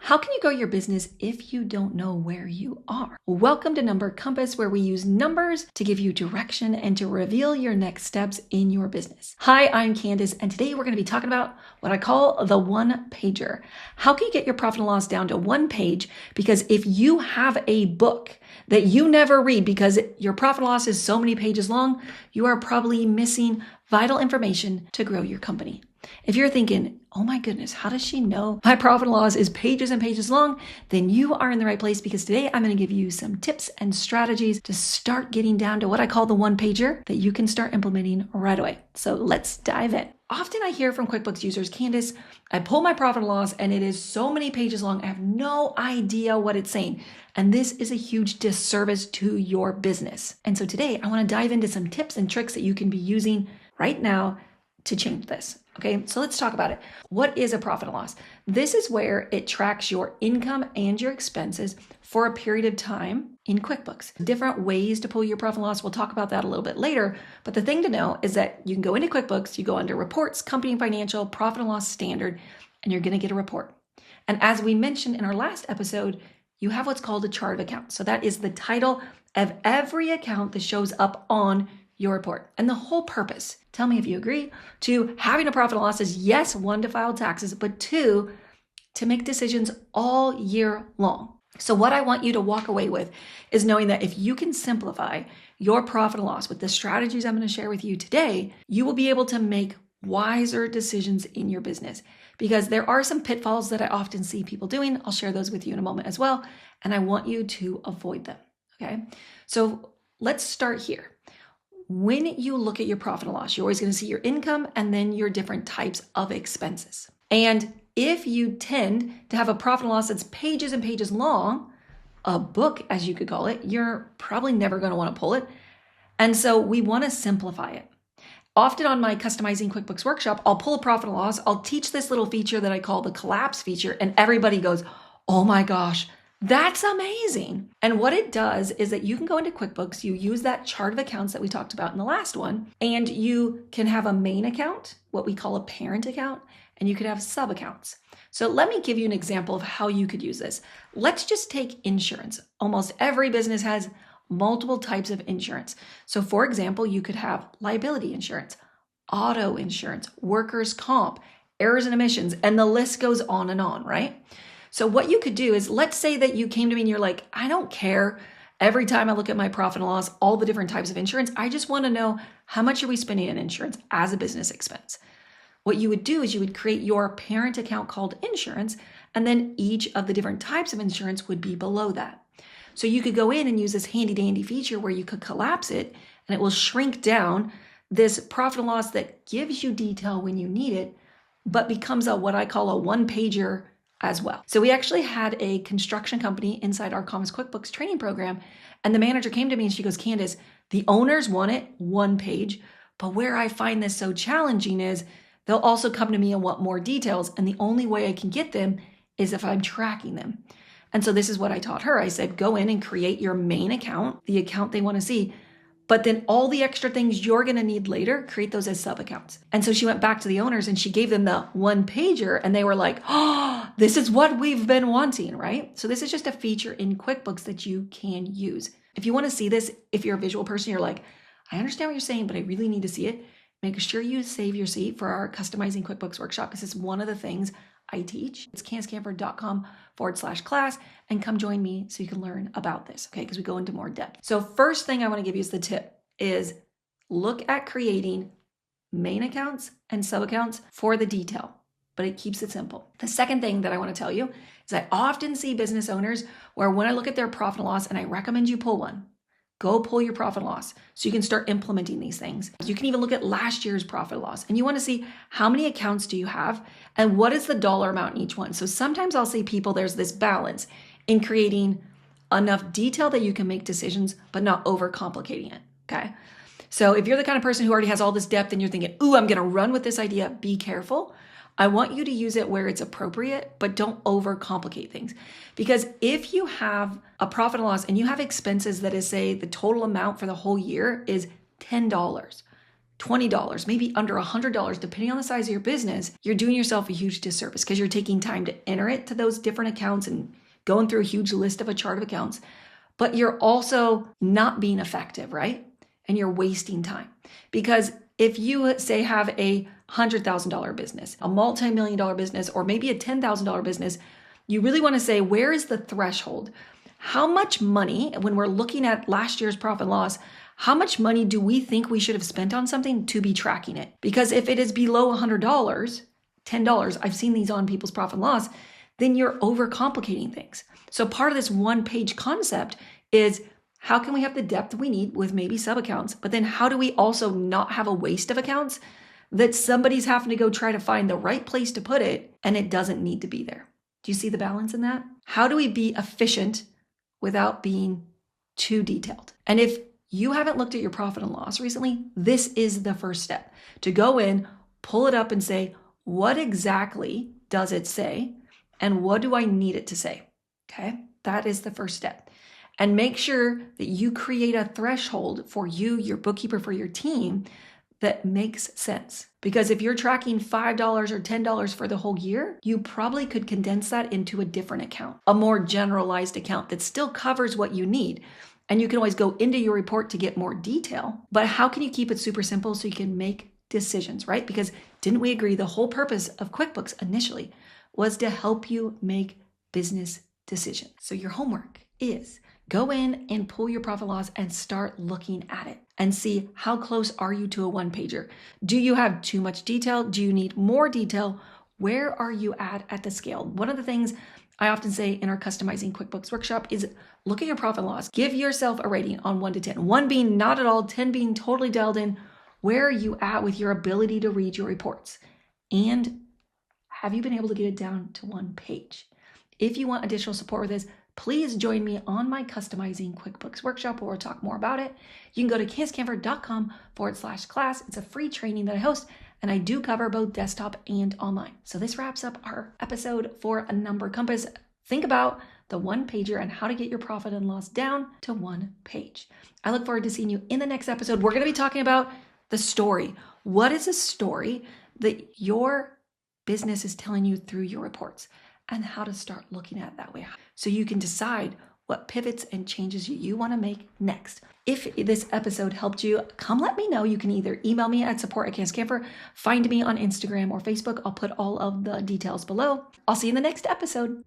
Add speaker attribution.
Speaker 1: How can you grow your business if you don't know where you are? Welcome to Number Compass, where we use numbers to give you direction and to reveal your next steps in your business. Hi, I'm Candus, and today we're going to be talking about what I call the one pager. How can you get your profit and loss down to one page? Because if you have a book that you never read because your profit and loss is so many pages long, you are probably missing vital information to grow your company. If you're thinking, oh my goodness, how does she know my profit and loss is pages and pages long? Then you are in the right place, because today I'm going to give you some tips and strategies to start getting down to what I call the one pager that you can start implementing right away. So let's dive in. Often I hear from QuickBooks users, Candus, I pull my profit and loss and it is so many pages long. I have no idea what it's saying. And this is a huge disservice to your business. And so today I want to dive into some tips and tricks that you can be using right now to change this. Okay, so let's talk about it. What is a profit and loss? This is where it tracks your income and your expenses for a period of time in QuickBooks. Different ways to pull your profit and loss. We'll talk about that a little bit later. But the thing to know is that you can go into QuickBooks, you go under reports, company and financial, profit and loss standard, and you're going to get a report. And as we mentioned in our last episode, you have what's called a chart of accounts. So that is the title of every account that shows up on your report. And the whole purpose, tell me if you agree, to having a profit and loss is, yes, one, to file taxes, but two, to make decisions all year long. So what I want you to walk away with is knowing that if you can simplify your profit and loss with the strategies I'm going to share with you today, you will be able to make wiser decisions in your business. Because there are some pitfalls that I often see people doing. I'll share those with you in a moment as well. And I want you to avoid them. Okay. So let's start here. When you look at your profit and loss, you're always going to see your income and then your different types of expenses. And if you tend to have a profit and loss that's pages and pages long, a book, as you could call it, you're probably never going to want to pull it. And so we want to simplify it. Often on my Customizing QuickBooks workshop, I'll pull a profit and loss. I'll teach this little feature that I call the collapse feature. And everybody goes, oh my gosh, that's amazing. And what it does is that you can go into QuickBooks, you use that chart of accounts that we talked about in the last one, and you can have a main account, what we call a parent account, and you could have sub accounts. So let me give you an example of how you could use this. Let's just take insurance. Almost every business has multiple types of insurance. So for example, you could have liability insurance, auto insurance, workers' comp, errors and omissions, and the list goes on, right? So what you could do is, let's say that you came to me and you're like, I don't care. Every time I look at my profit and loss, all the different types of insurance, I just want to know how much are we spending on insurance as a business expense. What you would do is you would create your parent account called insurance, and then each of the different types of insurance would be below that. So you could go in and use this handy dandy feature where you could collapse it and it will shrink down this profit and loss that gives you detail when you need it, but becomes what I call a one pager as well. So we actually had a construction company inside our Commerce QuickBooks training program, and the manager came to me and she goes, Candus, the owners want it one page, but where I find this so challenging is they'll also come to me and want more details, and the only way I can get them is if I'm tracking them. And so this is what I taught her. I said, go in and create your main account, the account they want to see, but then all the extra things you're going to need later, create those as sub accounts. And so she went back to the owners and she gave them the one pager, and they were like, oh, this is what we've been wanting, right? So this is just a feature in QuickBooks that you can use. If you want to see this, if you're a visual person, you're like, I understand what you're saying, but I really need to see it. Make sure you save your seat for our Customizing QuickBooks workshop, because it's one of the things I teach. It's candiskampfer.com/class, and come join me so you can learn about this, okay? Because we go into more depth. So first thing I want to give you is the tip is look at creating main accounts and sub accounts for the detail, but it keeps it simple. The second thing that I want to tell you is I often see business owners where when I look at their profit and loss, and I recommend you pull one, go pull your profit and loss so you can start implementing these things. You can even look at last year's profit and loss, and you want to see how many accounts do you have and what is the dollar amount in each one. So sometimes I'll say people, there's this balance in creating enough detail that you can make decisions, but not overcomplicating it, okay? So if you're the kind of person who already has all this depth and you're thinking, ooh, I'm going to run with this idea, be careful. I want you to use it where it's appropriate, but don't overcomplicate things. Because if you have a profit and loss and you have expenses that is, say, the total amount for the whole year is $10, $20, maybe under $100, depending on the size of your business, you're doing yourself a huge disservice because you're taking time to enter it to those different accounts and going through a huge list of a chart of accounts, but you're also not being effective, right? And you're wasting time. Because if you say have a $100,000 business, a multi-million-dollar business, or maybe a $10,000 business, you really want to say, where is the threshold? How much money, when we're looking at last year's profit and loss, how much money do we think we should have spent on something to be tracking it? Because if it is below $100, $10, I've seen these on people's profit and loss, then you're overcomplicating things. So part of this one-page concept is, how can we have the depth we need with maybe sub-accounts, but then how do we also not have a waste of accounts that somebody's having to go try to find the right place to put it and it doesn't need to be there? Do you see the balance in that? How do we be efficient without being too detailed? And if you haven't looked at your profit and loss recently, this is the first step. To go in, pull it up and say, what exactly does it say? And what do I need it to say? Okay, that is the first step. And make sure that you create a threshold for you, your bookkeeper, for your team that makes sense. Because if you're tracking $5 or $10 for the whole year, you probably could condense that into a different account, a more generalized account that still covers what you need. And you can always go into your report to get more detail. But how can you keep it super simple so you can make decisions, right? Because didn't we agree the whole purpose of QuickBooks initially was to help you make business decisions? So your homework is go in and pull your profit loss and start looking at it and see how close are you to a one-pager. Do you have too much detail? Do you need more detail? Where are you at the scale? One of the things I often say in our customizing QuickBooks workshop is look at your profit and loss. Give yourself a rating on 1 to 10. 1 being not at all, 10 being totally dialed in. Where are you at with your ability to read your reports? And have you been able to get it down to 1 page? If you want additional support with this, please join me on my customizing QuickBooks workshop where we'll talk more about it. You can go to candicekamfer.com/class. It's a free training that I host, and I do cover both desktop and online. So this wraps up our episode for a number compass. Think about the one-pager and how to get your profit and loss down to 1 page. I look forward to seeing you in the next episode. We're going to be talking about the story. What is a story that your business is telling you through your reports, and how to start looking at it that way so you can decide what pivots and changes you want to make next. If this episode helped you, come let me know. You can either email me at support@CandusCamfer, find me on Instagram or Facebook. I'll put all of the details below. I'll see you in the next episode.